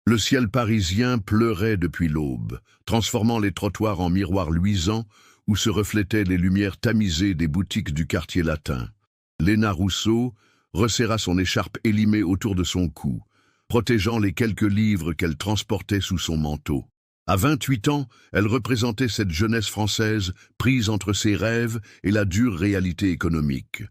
Le ciel parisien pleurait depuis l'aube, transformant les trottoirs en miroirs luisants où se reflétaient les lumières tamisées des boutiques du quartier latin. Léna Rousseau resserra son écharpe élimée autour de son cou, protégeant les quelques livres qu'elle transportait sous son manteau. À 28 ans, elle représentait cette jeunesse française prise entre ses rêves et la dure réalité économique.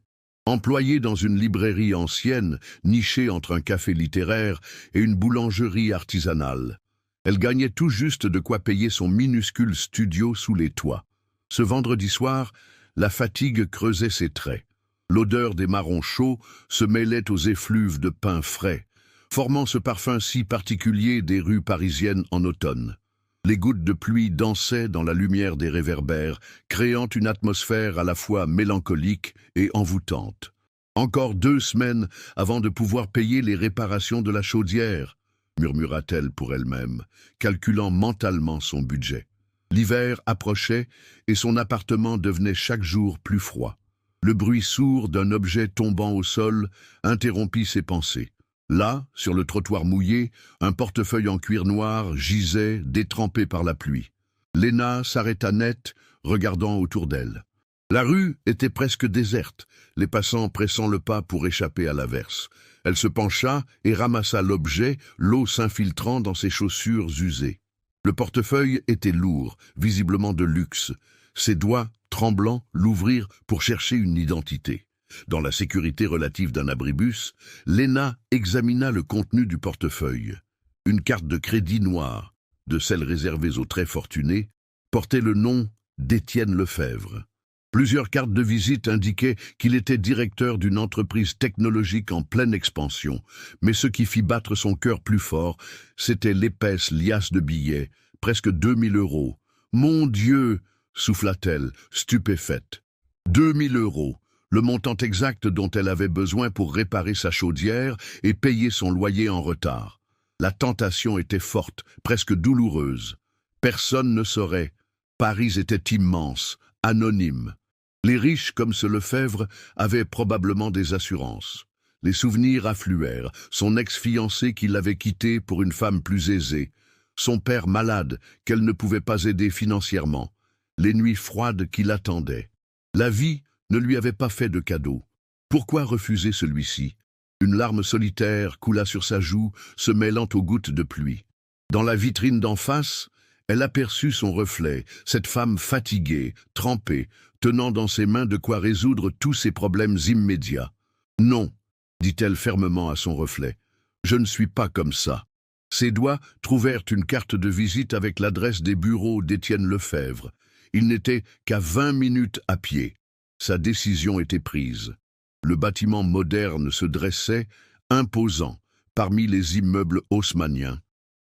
Employée dans une librairie ancienne, nichée entre un café littéraire et une boulangerie artisanale, elle gagnait tout juste de quoi payer son minuscule studio sous les toits. Ce vendredi soir, la fatigue creusait ses traits. L'odeur des marrons chauds se mêlait aux effluves de pain frais, formant ce parfum si particulier des rues parisiennes en automne. Les gouttes de pluie dansaient dans la lumière des réverbères, créant une atmosphère à la fois mélancolique et envoûtante. Encore 2 semaines avant de pouvoir payer les réparations de la chaudière, murmura-t-elle pour elle-même, calculant mentalement son budget. L'hiver approchait et son appartement devenait chaque jour plus froid. Le bruit sourd d'un objet tombant au sol interrompit ses pensées. Là, sur le trottoir mouillé, un portefeuille en cuir noir gisait, détrempé par la pluie. Léna s'arrêta net, regardant autour d'elle. La rue était presque déserte, les passants pressant le pas pour échapper à l'averse. Elle se pencha et ramassa l'objet, l'eau s'infiltrant dans ses chaussures usées. Le portefeuille était lourd, visiblement de luxe. Ses doigts, tremblants, l'ouvrirent pour chercher une identité. Dans la sécurité relative d'un abribus, Léna examina le contenu du portefeuille. Une carte de crédit noire, de celles réservées aux très fortunés, portait le nom d'Étienne Lefebvre. Plusieurs cartes de visite indiquaient qu'il était directeur d'une entreprise technologique en pleine expansion, mais ce qui fit battre son cœur plus fort, c'était l'épaisse liasse de billets, presque 2000 €. « Mon Dieu !» souffla-t-elle, stupéfaite. 2000 €, le montant exact dont elle avait besoin pour réparer sa chaudière et payer son loyer en retard. La tentation était forte, presque douloureuse. Personne ne saurait. Paris était immense, anonyme. Les riches comme ce Lefebvre avaient probablement des assurances. Les souvenirs affluèrent, son ex-fiancé qui l'avait quittée pour une femme plus aisée, son père malade qu'elle ne pouvait pas aider financièrement, les nuits froides qui l'attendaient. La vie ne lui avait pas fait de cadeau. Pourquoi refuser celui-ci? Une larme solitaire coula sur sa joue, se mêlant aux gouttes de pluie. Dans la vitrine d'en face, elle aperçut son reflet, cette femme fatiguée, trempée, tenant dans ses mains de quoi résoudre tous ses problèmes immédiats. « Non », dit-elle fermement à son reflet, « je ne suis pas comme ça. » Ses doigts trouvèrent une carte de visite avec l'adresse des bureaux d'Étienne Lefebvre. Il n'était qu'à 20 minutes à pied. Sa décision était prise. Le bâtiment moderne se dressait, imposant, parmi les immeubles haussmanniens.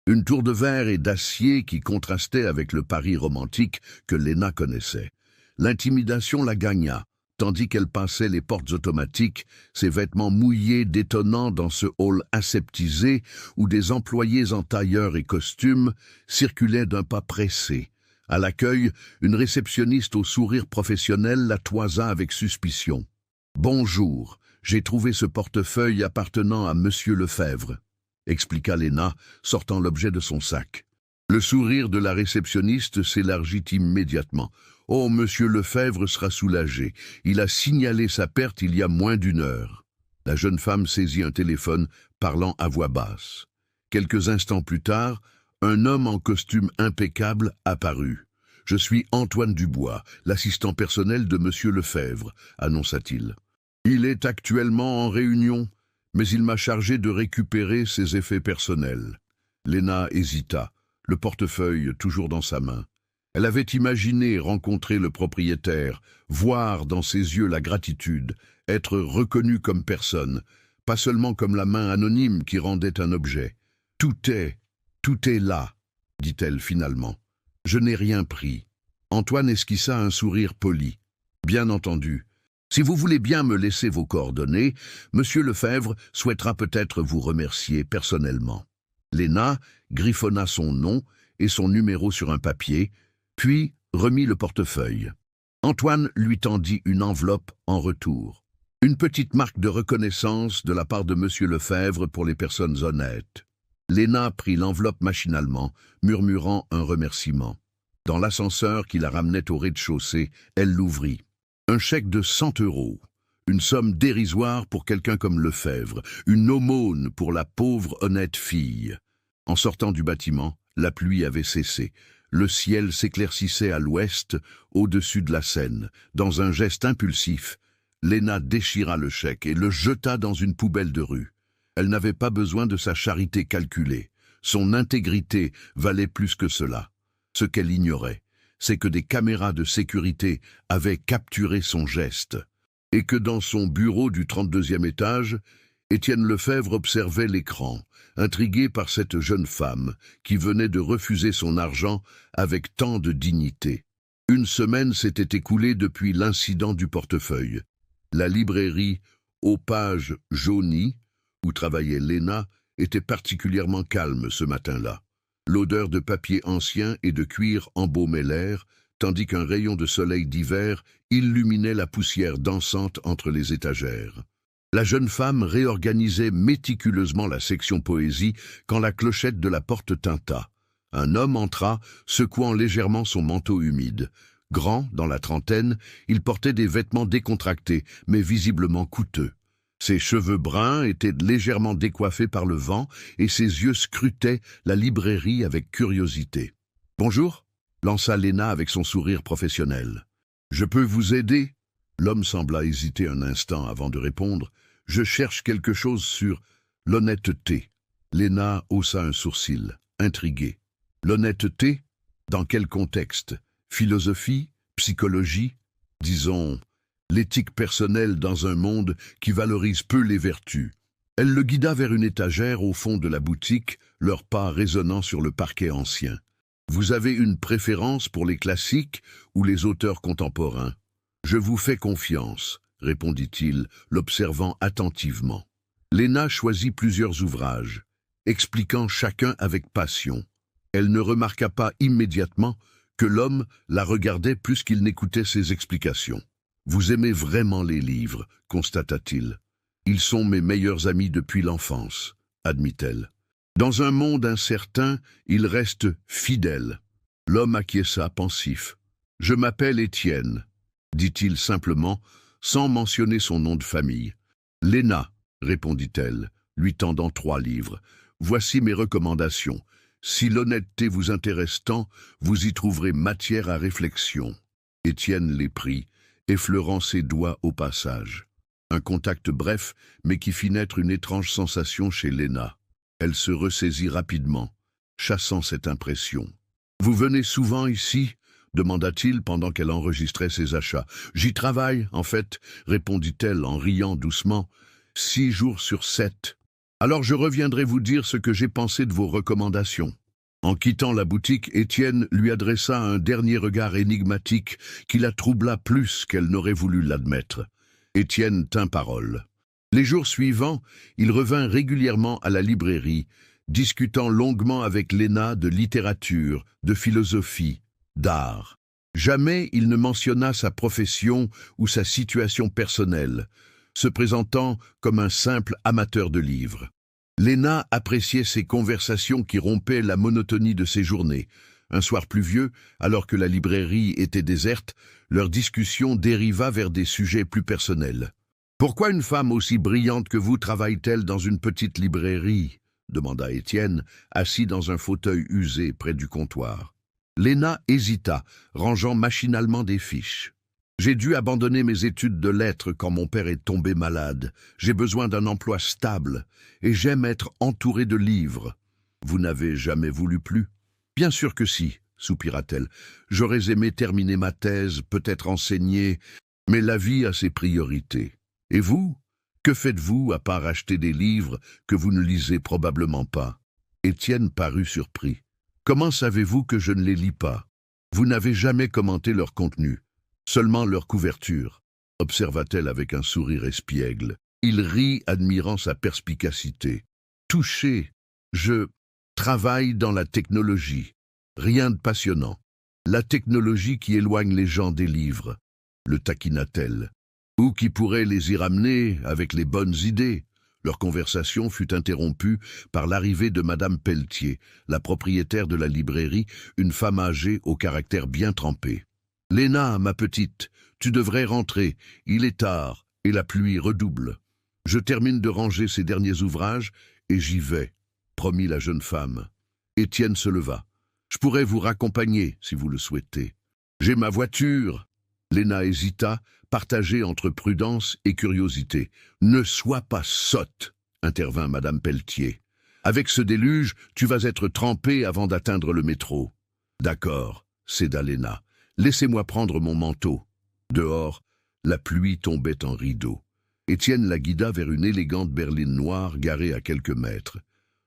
Une tour de verre et d'acier qui contrastait avec le Paris romantique que Léna connaissait. L'intimidation la gagna, tandis qu'elle passait les portes automatiques, ses vêtements mouillés détonnant dans ce hall aseptisé où des employés en tailleur et costume circulaient d'un pas pressé. À l'accueil, une réceptionniste au sourire professionnel la toisa avec suspicion. « Bonjour, j'ai trouvé ce portefeuille appartenant à Monsieur Lefebvre », expliqua Léna, sortant l'objet de son sac. Le sourire de la réceptionniste s'élargit immédiatement. « Oh, Monsieur Lefebvre sera soulagé. Il a signalé sa perte il y a moins d'1 heure. » La jeune femme saisit un téléphone, parlant à voix basse. Quelques instants plus tard, un homme en costume impeccable apparut. « Je suis Antoine Dubois, l'assistant personnel de Monsieur Lefebvre », annonça-t-il. « Il est actuellement en réunion, mais il m'a chargé de récupérer ses effets personnels. » Léna hésita, le portefeuille toujours dans sa main. Elle avait imaginé rencontrer le propriétaire, voir dans ses yeux la gratitude, être reconnue comme personne, pas seulement comme la main anonyme qui rendait un objet. « Tout est là, » dit-elle finalement. « Je n'ai rien pris. » Antoine esquissa un sourire poli. « Bien entendu. Si vous voulez bien me laisser vos coordonnées, Monsieur Lefebvre souhaitera peut-être vous remercier personnellement. » Léna griffonna son nom et son numéro sur un papier, puis remit le portefeuille. Antoine lui tendit une enveloppe en retour. Une petite marque de reconnaissance de la part de Monsieur Lefebvre pour les personnes honnêtes. Léna prit l'enveloppe machinalement, murmurant un remerciement. Dans l'ascenseur qui la ramenait au rez-de-chaussée, elle l'ouvrit. Un chèque de 100 €. Une somme dérisoire pour quelqu'un comme Lefebvre, une aumône pour la pauvre honnête fille. En sortant du bâtiment, la pluie avait cessé. Le ciel s'éclaircissait à l'ouest, au-dessus de la Seine. Dans un geste impulsif, Léna déchira le chèque et le jeta dans une poubelle de rue. Elle n'avait pas besoin de sa charité calculée. Son intégrité valait plus que cela. Ce qu'elle ignorait, c'est que des caméras de sécurité avaient capturé son geste, et que dans son bureau du 32e étage, Étienne Lefebvre observait l'écran, intrigué par cette jeune femme qui venait de refuser son argent avec tant de dignité. Une semaine s'était écoulée depuis l'incident du portefeuille. La librairie aux pages jaunies, où travaillait Léna, était particulièrement calme ce matin-là. L'odeur de papier ancien et de cuir embaumait l'air, tandis qu'un rayon de soleil d'hiver illuminait la poussière dansante entre les étagères. La jeune femme réorganisait méticuleusement la section poésie quand la clochette de la porte tinta. Un homme entra, secouant légèrement son manteau humide. Grand, dans la trentaine, il portait des vêtements décontractés, mais visiblement coûteux. Ses cheveux bruns étaient légèrement décoiffés par le vent et ses yeux scrutaient la librairie avec curiosité. « Bonjour » lança Léna avec son sourire professionnel. « Je peux vous aider ?» L'homme sembla hésiter un instant avant de répondre. « Je cherche quelque chose sur l'honnêteté. » Léna haussa un sourcil, intriguée. « L'honnêteté? Dans quel contexte? Philosophie? Psychologie? Disons, l'éthique personnelle dans un monde qui valorise peu les vertus. » Elle le guida vers une étagère au fond de la boutique, leurs pas résonnant sur le parquet ancien. « Vous avez une préférence pour les classiques ou les auteurs contemporains? »« Je vous fais confiance, » répondit-il, l'observant attentivement. Léna choisit plusieurs ouvrages, expliquant chacun avec passion. Elle ne remarqua pas immédiatement que l'homme la regardait plus qu'il n'écoutait ses explications. « Vous aimez vraiment les livres, » constata-t-il. « Ils sont mes meilleurs amis depuis l'enfance, » admit-elle. Dans un monde incertain, ils restent fidèles. L'homme acquiesça pensif. « Je m'appelle Étienne, » dit-il simplement, sans mentionner son nom de famille. « Léna, » répondit-elle, lui tendant 3 livres. « Voici mes recommandations. Si l'honnêteté vous intéresse tant, vous y trouverez matière à réflexion. » Étienne les prit, effleurant ses doigts au passage. Un contact bref, mais qui fit naître une étrange sensation chez Léna. Elle se ressaisit rapidement, chassant cette impression. « Vous venez souvent ici ?» demanda-t-il pendant qu'elle enregistrait ses achats. « J'y travaille, en fait, » répondit-elle en riant doucement. « 6 jours sur 7. Alors je reviendrai vous dire ce que j'ai pensé de vos recommandations. » En quittant la boutique, Étienne lui adressa un dernier regard énigmatique qui la troubla plus qu'elle n'aurait voulu l'admettre. Étienne tint parole. Les jours suivants, il revint régulièrement à la librairie, discutant longuement avec Léna de littérature, de philosophie, d'art. Jamais il ne mentionna sa profession ou sa situation personnelle, se présentant comme un simple amateur de livres. Léna appréciait ces conversations qui rompaient la monotonie de ses journées. Un soir pluvieux, alors que la librairie était déserte, leur discussion dériva vers des sujets plus personnels. « Pourquoi une femme aussi brillante que vous travaille-t-elle dans une petite librairie ?» demanda Étienne, assis dans un fauteuil usé près du comptoir. Léna hésita, rangeant machinalement des fiches. « J'ai dû abandonner mes études de lettres quand mon père est tombé malade. J'ai besoin d'un emploi stable et j'aime être entouré de livres. » « Vous n'avez jamais voulu plus ?»« Bien sûr que si, » soupira-t-elle. « J'aurais aimé terminer ma thèse, peut-être enseigner, mais la vie a ses priorités. Et vous? Que faites-vous à part acheter des livres que vous ne lisez probablement pas ?» Étienne parut surpris. « Comment savez-vous que je ne les lis pas? Vous n'avez jamais commenté leur contenu, seulement leur couverture, » observa-t-elle avec un sourire espiègle. Il rit, admirant sa perspicacité. « Touché, je travaille dans la technologie. Rien de passionnant. La technologie qui éloigne les gens des livres, » le taquina-t-elle. « Ou qui pourrait les y ramener avec les bonnes idées. Leur conversation fut interrompue par l'arrivée de Madame Pelletier, la propriétaire de la librairie, une femme âgée au caractère bien trempé. « Léna, ma petite, tu devrais rentrer, il est tard, et la pluie redouble. Je termine de ranger ces derniers ouvrages, et j'y vais, » promit la jeune femme. Étienne se leva. « Je pourrais vous raccompagner, si vous le souhaitez. »« J'ai ma voiture !» Léna hésita, partagée entre prudence et curiosité. « Ne sois pas sotte !» intervint Madame Pelletier. « Avec ce déluge, tu vas être trempée avant d'atteindre le métro. »« D'accord, » céda Léna. « Laissez-moi prendre mon manteau. » Dehors, la pluie tombait en rideaux. Étienne la guida vers une élégante berline noire garée à quelques mètres.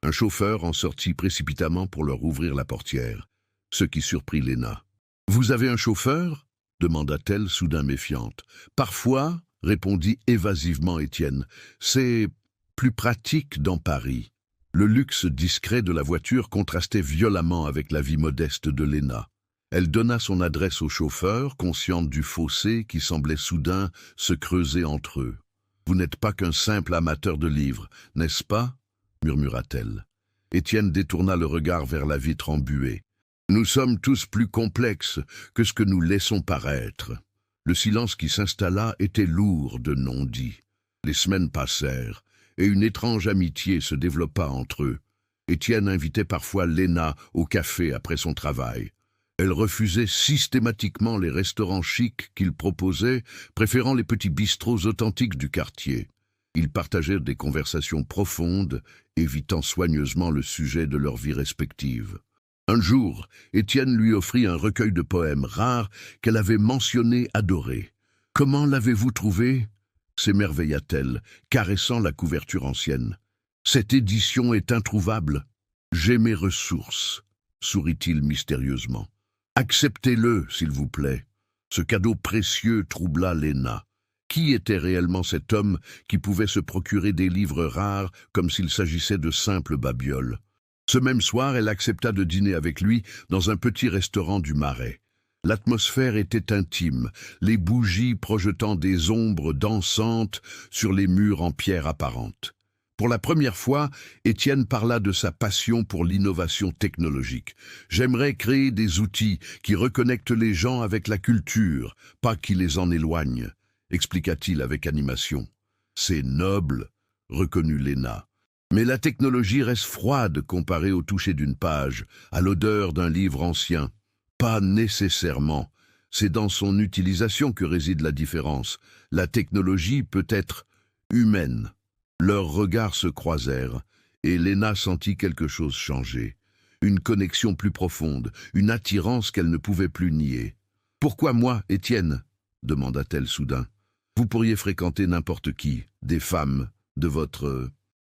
Un chauffeur en sortit précipitamment pour leur ouvrir la portière, ce qui surprit Léna. « Vous avez un chauffeur ?» demanda-t-elle soudain méfiante. « Parfois, » répondit évasivement Étienne, « c'est plus pratique dans Paris. » Le luxe discret de la voiture contrastait violemment avec la vie modeste de Léna. Elle donna son adresse au chauffeur, consciente du fossé qui semblait soudain se creuser entre eux. « Vous n'êtes pas qu'un simple amateur de livres, n'est-ce pas ?» murmura-t-elle. Étienne détourna le regard vers la vitre embuée. « Nous sommes tous plus complexes que ce que nous laissons paraître. » Le silence qui s'installa était lourd de non-dits. Les semaines passèrent, et une étrange amitié se développa entre eux. Étienne invitait parfois Léna au café après son travail. Elle refusait systématiquement les restaurants chics qu'il proposait, préférant les petits bistrots authentiques du quartier. Ils partagèrent des conversations profondes, évitant soigneusement le sujet de leur vie respective. Un jour, Étienne lui offrit un recueil de poèmes rares qu'elle avait mentionné adorer. « Comment l'avez-vous trouvé ?» s'émerveilla-t-elle, caressant la couverture ancienne. « Cette édition est introuvable. »« J'ai mes ressources, » sourit-il mystérieusement. « Acceptez-le, s'il vous plaît. » Ce cadeau précieux troubla Léna. Qui était réellement cet homme qui pouvait se procurer des livres rares comme s'il s'agissait de simples babioles? Ce même soir, elle accepta de dîner avec lui dans un petit restaurant du Marais. L'atmosphère était intime, les bougies projetant des ombres dansantes sur les murs en pierre apparente. Pour la première fois, Étienne parla de sa passion pour l'innovation technologique. « J'aimerais créer des outils qui reconnectent les gens avec la culture, pas qui les en éloignent, » expliqua-t-il avec animation. « C'est noble, » reconnut Léna. Mais la technologie reste froide comparée au toucher d'une page, à l'odeur d'un livre ancien. Pas nécessairement. C'est dans son utilisation que réside la différence. La technologie peut être humaine. Leurs regards se croisèrent, et Léna sentit quelque chose changer. Une connexion plus profonde, une attirance qu'elle ne pouvait plus nier. « Pourquoi moi, Étienne ?» demanda-t-elle soudain. « Vous pourriez fréquenter n'importe qui, des femmes, de votre...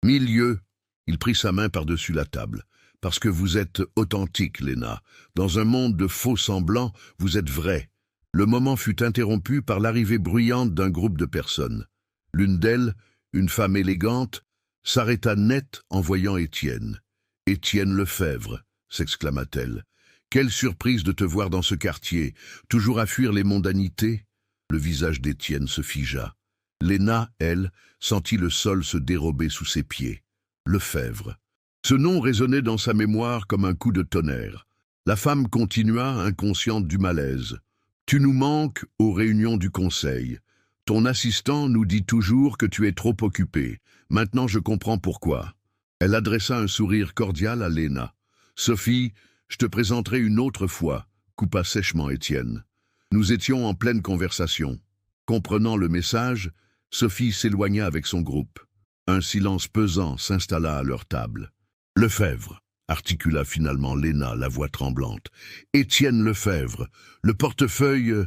milieu. » Il prit sa main par-dessus la table. « Parce que vous êtes authentique, Léna. Dans un monde de faux semblants, vous êtes vrai. » Le moment fut interrompu par l'arrivée bruyante d'un groupe de personnes. L'une d'elles, une femme élégante, s'arrêta net en voyant Étienne. « Étienne Lefebvre !» s'exclama-t-elle. « Quelle surprise de te voir dans ce quartier, toujours à fuir les mondanités ?» Le visage d'Étienne se figea. Léna, elle, sentit le sol se dérober sous ses pieds. Lefebvre. Ce nom résonnait dans sa mémoire comme un coup de tonnerre. La femme continua, inconsciente du malaise. « Tu nous manques aux réunions du conseil. Ton assistant nous dit toujours que tu es trop occupé. Maintenant je comprends pourquoi. » Elle adressa un sourire cordial à Léna. « Sophie, je te présenterai une autre fois, » coupa sèchement Étienne. Nous étions en pleine conversation. Comprenant le message, Sophie s'éloigna avec son groupe. Un silence pesant s'installa à leur table. « Lefebvre !» articula finalement Léna, la voix tremblante. « Étienne Lefebvre, le portefeuille... »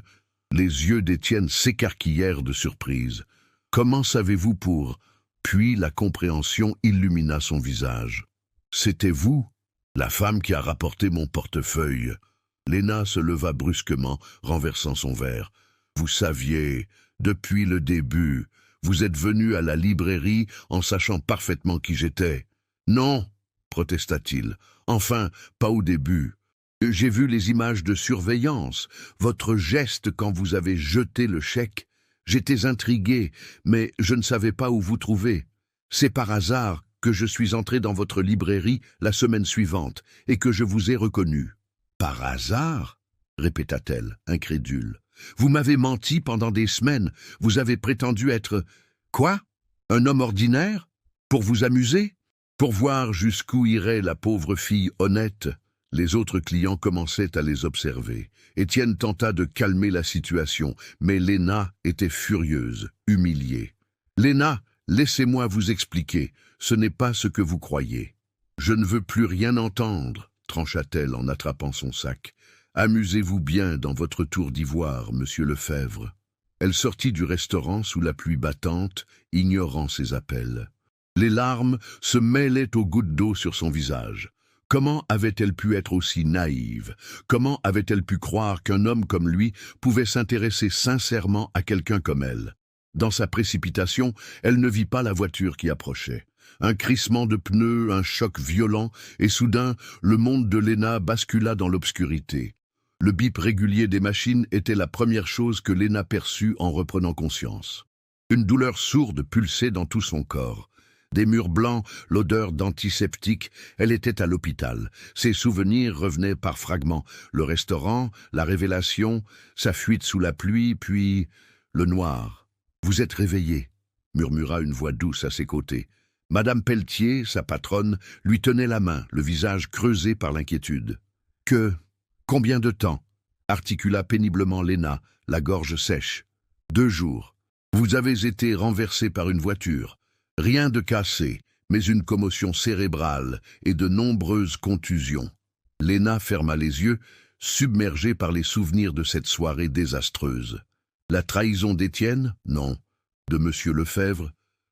Les yeux d'Étienne s'écarquillèrent de surprise. « Comment savez-vous pour... » Puis la compréhension illumina son visage. « C'était vous, la femme qui a rapporté mon portefeuille. » Léna se leva brusquement, renversant son verre. « Vous saviez, depuis le début, vous êtes venu à la librairie en sachant parfaitement qui j'étais. »« Non, » protesta-t-il. « Enfin, pas au début. J'ai vu les images de surveillance, votre geste quand vous avez jeté le chèque. J'étais intrigué, mais je ne savais pas où vous trouver. C'est par hasard que je suis entré dans votre librairie la semaine suivante et que je vous ai reconnu. » « Par hasard ?» répéta-t-elle, incrédule. « Vous m'avez menti pendant des semaines. Vous avez prétendu être... Quoi? Un homme ordinaire? Pour vous amuser? Pour voir jusqu'où irait la pauvre fille honnête ?» Les autres clients commençaient à les observer. Étienne tenta de calmer la situation, mais Léna était furieuse, humiliée. « Léna, laissez-moi vous expliquer, ce n'est pas ce que vous croyez. »« Je ne veux plus rien entendre, » trancha-t-elle en attrapant son sac. « Amusez-vous bien dans votre tour d'ivoire, monsieur Lefebvre. » Elle sortit du restaurant sous la pluie battante, ignorant ses appels. Les larmes se mêlaient aux gouttes d'eau sur son visage. Comment avait-elle pu être aussi naïve? Comment avait-elle pu croire qu'un homme comme lui pouvait s'intéresser sincèrement à quelqu'un comme elle? Dans sa précipitation, elle ne vit pas la voiture qui approchait. Un crissement de pneus, un choc violent, et soudain, le monde de Léna bascula dans l'obscurité. Le bip régulier des machines était la première chose que Léna perçut en reprenant conscience. Une douleur sourde pulsait dans tout son corps. Des murs blancs, l'odeur d'antiseptique, elle était à l'hôpital. Ses souvenirs revenaient par fragments. Le restaurant, la révélation, sa fuite sous la pluie, puis le noir. « Vous êtes réveillée », murmura une voix douce à ses côtés. Madame Pelletier, sa patronne, lui tenait la main, le visage creusé par l'inquiétude. « Combien de temps ?» articula péniblement Léna, la gorge sèche. « 2 jours. Vous avez été renversée par une voiture. Rien de cassé, mais une commotion cérébrale et de nombreuses contusions. » Léna ferma les yeux, submergée par les souvenirs de cette soirée désastreuse. La trahison d'Étienne? Non. De Monsieur Lefebvre?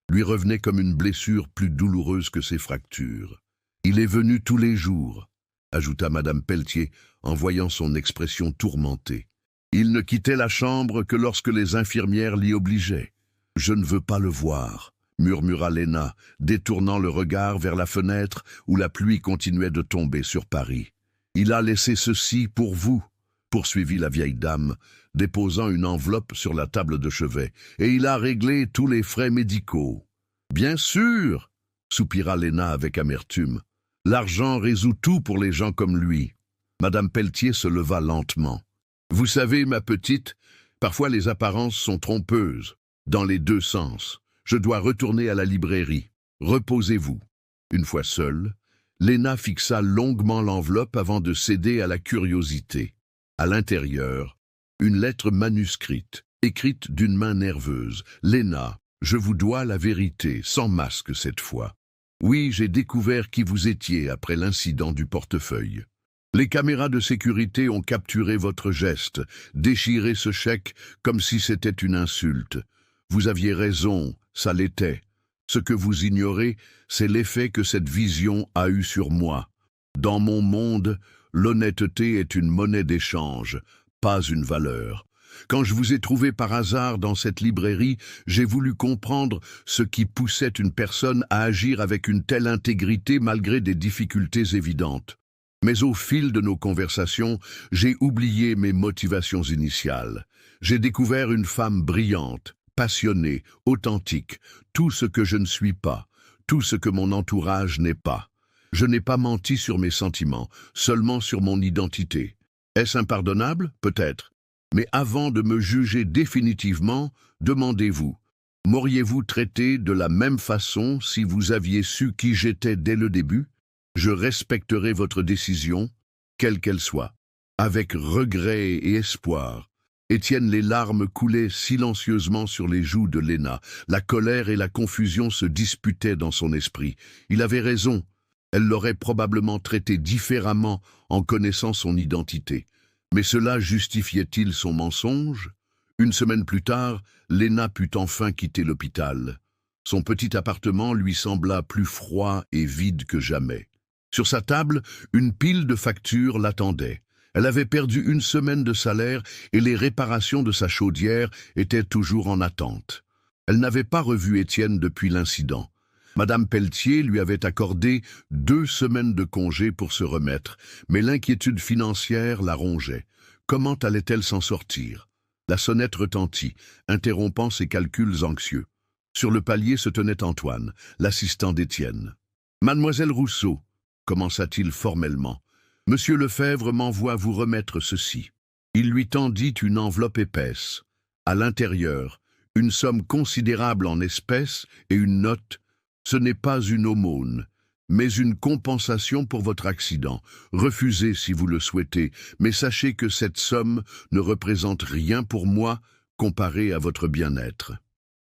Lui revenait comme une blessure plus douloureuse que ses fractures. « Il est venu tous les jours », ajouta Madame Pelletier en voyant son expression tourmentée. « Il ne quittait la chambre que lorsque les infirmières l'y obligeaient. »« Je ne veux pas le voir », murmura Léna, détournant le regard vers la fenêtre où la pluie continuait de tomber sur Paris. « Il a laissé ceci pour vous, » poursuivit la vieille dame, déposant une enveloppe sur la table de chevet, « et il a réglé tous les frais médicaux. »« Bien sûr !» soupira Léna avec amertume. « L'argent résout tout pour les gens comme lui. » Madame Pelletier se leva lentement. « Vous savez, ma petite, parfois les apparences sont trompeuses, dans les 2 sens. Je dois retourner à la librairie. Reposez-vous. » Une fois seule, Léna fixa longuement l'enveloppe avant de céder à la curiosité. À l'intérieur, une lettre manuscrite, écrite d'une main nerveuse. « Léna, je vous dois la vérité, sans masque cette fois. Oui, j'ai découvert qui vous étiez après l'incident du portefeuille. Les caméras de sécurité ont capturé votre geste, déchiré ce chèque comme si c'était une insulte. Vous aviez raison, ça l'était. Ce que vous ignorez, c'est l'effet que cette vision a eu sur moi. Dans mon monde, l'honnêteté est une monnaie d'échange, pas une valeur. Quand je vous ai trouvé par hasard dans cette librairie, j'ai voulu comprendre ce qui poussait une personne à agir avec une telle intégrité malgré des difficultés évidentes. Mais au fil de nos conversations, j'ai oublié mes motivations initiales. J'ai découvert une femme brillante, passionnée, authentique, tout ce que je ne suis pas, tout ce que mon entourage n'est pas. Je n'ai pas menti sur mes sentiments, seulement sur mon identité. Est-ce impardonnable? Peut-être. Mais avant de me juger définitivement, demandez-vous, m'auriez-vous traité de la même façon si vous aviez su qui j'étais dès le début? Je respecterai votre décision, quelle qu'elle soit. » Avec regret et espoir, Étienne, les larmes coulaient silencieusement sur les joues de Léna. La colère et la confusion se disputaient dans son esprit. Il avait raison. Elle l'aurait probablement traité différemment en connaissant son identité. Mais cela justifiait-il son mensonge? 1 semaine plus tard, Léna put enfin quitter l'hôpital. Son petit appartement lui sembla plus froid et vide que jamais. Sur sa table, une pile de factures l'attendait. Elle avait perdu 1 semaine de salaire et les réparations de sa chaudière étaient toujours en attente. Elle n'avait pas revu Étienne depuis l'incident. Madame Pelletier lui avait accordé 2 semaines de congé pour se remettre, mais l'inquiétude financière la rongeait. Comment allait-elle s'en sortir? La sonnette retentit, interrompant ses calculs anxieux. Sur le palier se tenait Antoine, l'assistant d'Étienne. « Mademoiselle Rousseau, commença-t-il formellement, Monsieur Lefebvre m'envoie vous remettre ceci. » Il lui tendit une enveloppe épaisse. À l'intérieur, une somme considérable en espèces et une note. « Ce n'est pas une aumône, mais une compensation pour votre accident. Refusez si vous le souhaitez, mais sachez que cette somme ne représente rien pour moi comparé à votre bien-être. »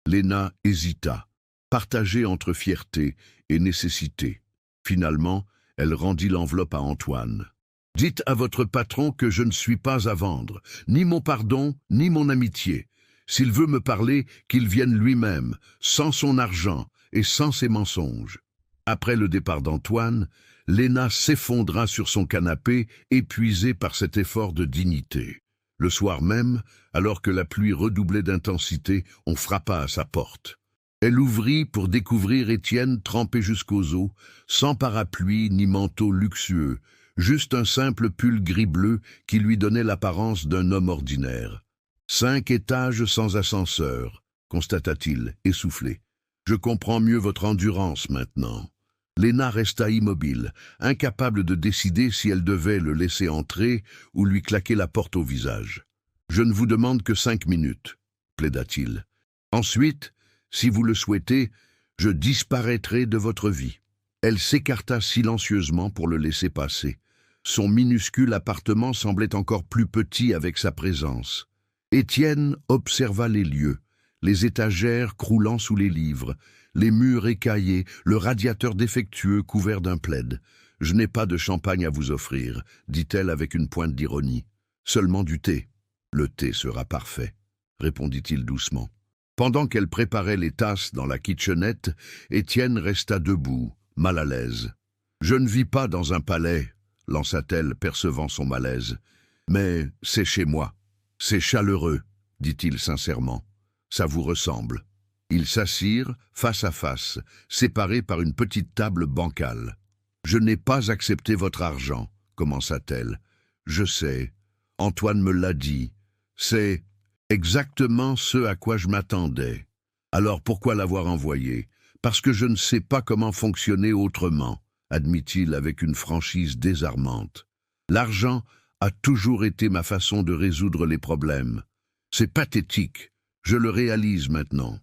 Léna hésita, partagée entre fierté et nécessité. Finalement, elle rendit l'enveloppe à Antoine. « Dites à votre patron que je ne suis pas à vendre, ni mon pardon, ni mon amitié. S'il veut me parler, qu'il vienne lui-même, sans son argent et sans ses mensonges. » Après le départ d'Antoine, Léna s'effondra sur son canapé, épuisée par cet effort de dignité. Le soir même, alors que la pluie redoublait d'intensité, on frappa à sa porte. Elle ouvrit pour découvrir Étienne trempé jusqu'aux os, sans parapluie ni manteau luxueux, juste un simple pull gris-bleu qui lui donnait l'apparence d'un homme ordinaire. « 5 étages sans ascenseur, » constata-t-il, essoufflé. « Je comprends mieux votre endurance maintenant. » Léna resta immobile, incapable de décider si elle devait le laisser entrer ou lui claquer la porte au visage. « Je ne vous demande que 5 minutes, » plaida-t-il. « Ensuite, si vous le souhaitez, je disparaîtrai de votre vie. » Elle s'écarta silencieusement pour le laisser passer. Son minuscule appartement semblait encore plus petit avec sa présence. Étienne observa les lieux, les étagères croulant sous les livres, les murs écaillés, le radiateur défectueux couvert d'un plaid. « Je n'ai pas de champagne à vous offrir, » dit-elle avec une pointe d'ironie. « Seulement du thé. »« Le thé sera parfait, » répondit-il doucement. Pendant qu'elle préparait les tasses dans la kitchenette, Étienne resta debout, mal à l'aise. « Je ne vis pas dans un palais, » lança-t-elle, percevant son malaise. « Mais c'est chez moi. C'est chaleureux, » dit-il sincèrement. « Ça vous ressemble. » Ils s'assirent, face à face, séparés par une petite table bancale. « Je n'ai pas accepté votre argent, » commença-t-elle. « Je sais. Antoine me l'a dit. C'est exactement ce à quoi je m'attendais. Alors pourquoi l'avoir envoyé? Parce que je ne sais pas comment fonctionner autrement, » admit-il avec une franchise désarmante. « L'argent a toujours été ma façon de résoudre les problèmes. C'est pathétique, je le réalise maintenant. »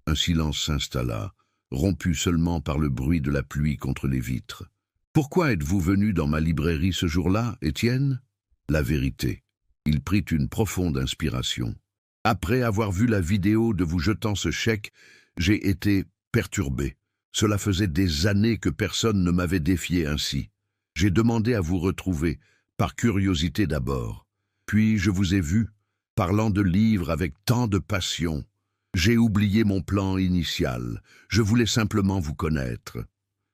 Un silence s'installa, rompu seulement par le bruit de la pluie contre les vitres. « Pourquoi êtes-vous venu dans ma librairie ce jour-là, Étienne ?» La vérité. Il prit une profonde inspiration. « Après avoir vu la vidéo de vous jetant ce chèque, j'ai été perturbé. Cela faisait des années que personne ne m'avait défié ainsi. J'ai demandé à vous retrouver, par curiosité d'abord. Puis je vous ai vu, parlant de livres avec tant de passion. J'ai oublié mon plan initial, je voulais simplement vous connaître. »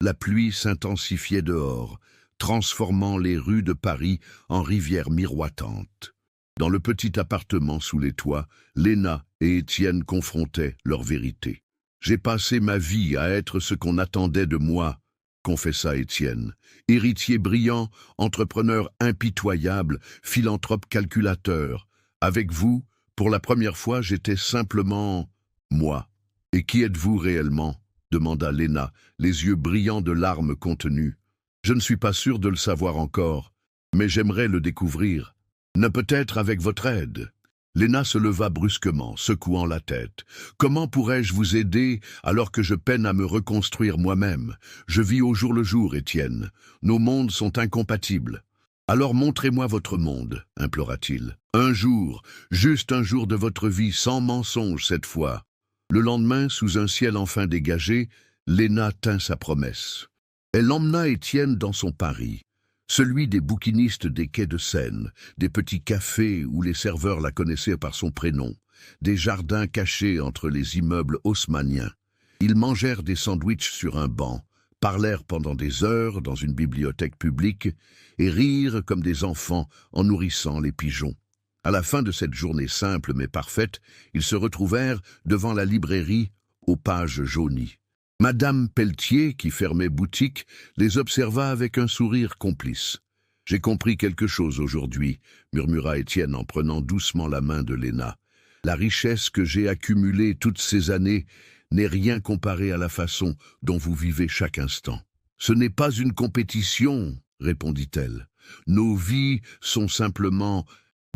La pluie s'intensifiait dehors, transformant les rues de Paris en rivières miroitantes. Dans le petit appartement sous les toits, Léna et Étienne confrontaient leur vérité. « J'ai passé ma vie à être ce qu'on attendait de moi, » confessa Étienne. « Héritier brillant, entrepreneur impitoyable, philanthrope calculateur. Avec vous, pour la première fois, j'étais simplement moi. »« Et qui êtes-vous réellement ?» demanda Léna, les yeux brillants de larmes contenues. « Je ne suis pas sûr de le savoir encore, mais j'aimerais le découvrir. Ne peut-être avec votre aide. » Léna se leva brusquement, secouant la tête. « Comment pourrais-je vous aider alors que je peine à me reconstruire moi-même? Je vis au jour le jour, Étienne. Nos mondes sont incompatibles. » « Alors montrez-moi votre monde, » implora-t-il. « Un jour, juste un jour de votre vie, sans mensonge cette fois. » Le lendemain, sous un ciel enfin dégagé, Léna tint sa promesse. Elle emmena Étienne dans son Paris, celui des bouquinistes des quais de Seine, des petits cafés où les serveurs la connaissaient par son prénom, des jardins cachés entre les immeubles haussmanniens. Ils mangèrent des sandwichs sur un banc, parlèrent pendant des heures dans une bibliothèque publique et rirent comme des enfants en nourrissant les pigeons. À la fin de cette journée simple mais parfaite, ils se retrouvèrent devant la librairie aux pages jaunies. Madame Pelletier, qui fermait boutique, les observa avec un sourire complice. « J'ai compris quelque chose aujourd'hui, » murmura Étienne en prenant doucement la main de Léna. « La richesse que j'ai accumulée toutes ces années n'est rien comparé à la façon dont vous vivez chaque instant. Ce n'est pas une compétition, répondit-elle. Nos vies sont simplement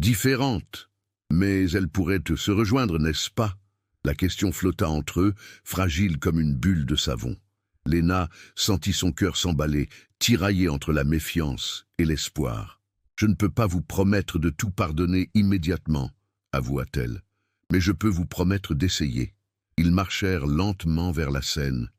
différentes. Mais elles pourraient se rejoindre, n'est-ce pas? La question flotta entre eux, fragile comme une bulle de savon. Léna sentit son cœur s'emballer, tiraillé entre la méfiance et l'espoir. « Je ne peux pas vous promettre de tout pardonner immédiatement, avoua-t-elle, mais je peux vous promettre d'essayer. » Ils marchèrent lentement vers la Seine,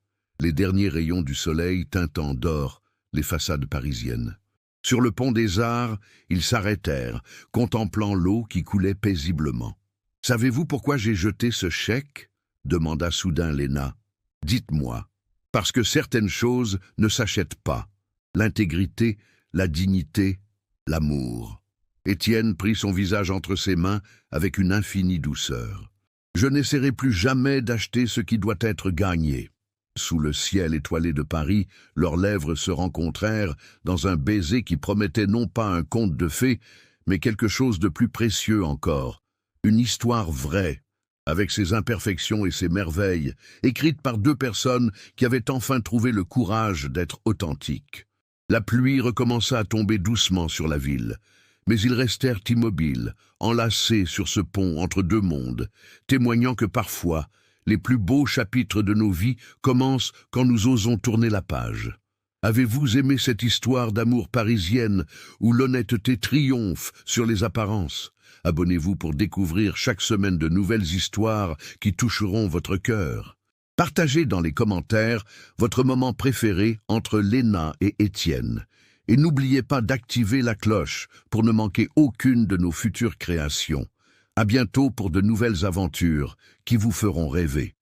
les derniers rayons du soleil teintant d'or les façades parisiennes. Sur le pont des Arts, ils s'arrêtèrent, contemplant l'eau qui coulait paisiblement. « Savez-vous pourquoi j'ai jeté ce chèque ?» demanda soudain Léna. « Dites-moi. » « Parce que certaines choses ne s'achètent pas. L'intégrité, la dignité, l'amour. » Étienne prit son visage entre ses mains avec une infinie douceur. « Je n'essaierai plus jamais d'acheter ce qui doit être gagné. » Sous le ciel étoilé de Paris, leurs lèvres se rencontrèrent dans un baiser qui promettait non pas un conte de fées, mais quelque chose de plus précieux encore, une histoire vraie, avec ses imperfections et ses merveilles, écrite par deux personnes qui avaient enfin trouvé le courage d'être authentiques. La pluie recommença à tomber doucement sur la ville, mais ils restèrent immobiles, enlacés sur ce pont entre deux mondes, témoignant que parfois, les plus beaux chapitres de nos vies commencent quand nous osons tourner la page. Avez-vous aimé cette histoire d'amour parisienne où l'honnêteté triomphe sur les apparences? Abonnez-vous pour découvrir chaque semaine de nouvelles histoires qui toucheront votre cœur. Partagez dans les commentaires votre moment préféré entre Léna et Étienne. Et n'oubliez pas d'activer la cloche pour ne manquer aucune de nos futures créations. À bientôt pour de nouvelles aventures qui vous feront rêver.